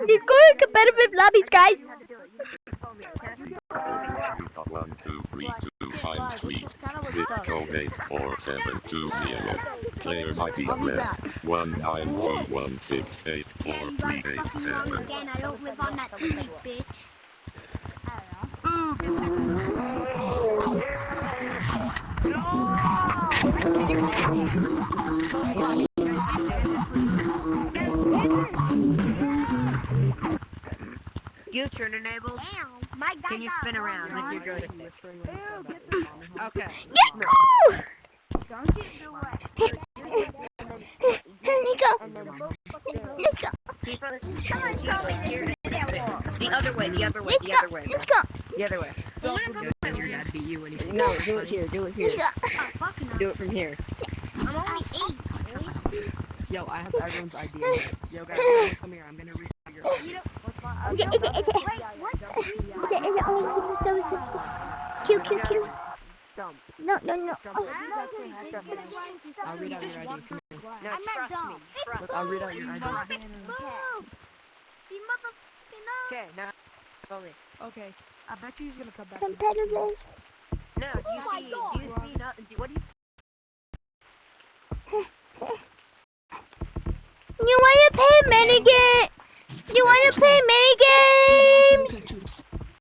He's going competitive lobbies, guys. Shoot 1 2 3 2 5 Street. Zip code 84720. Players IP address 19216843887. Again, I don't live on that street, bitch. U-turn enabled. Can you spin around with your joystick? Okay. Nico! Nico! Let's go. The other way, the other way, Let's the go. other way. Let's go. The other way. Does your dad beat you when he's No, do it here, do it here. Let's go. Do it from here. I'm only 8. Yo, I have everyone's ID. Yo, guys, come here. I'm gonna read your ID. Is it only people so sexy? Cute. No. I'll read out your ID. Come here. No, trust me. Look, I'll read out your ID. Okay, now follow me. Okay. I bet you he's gonna come back. Competitive. No, do you see nothing? What do you? You wanna play minigame? You wanna play minigame?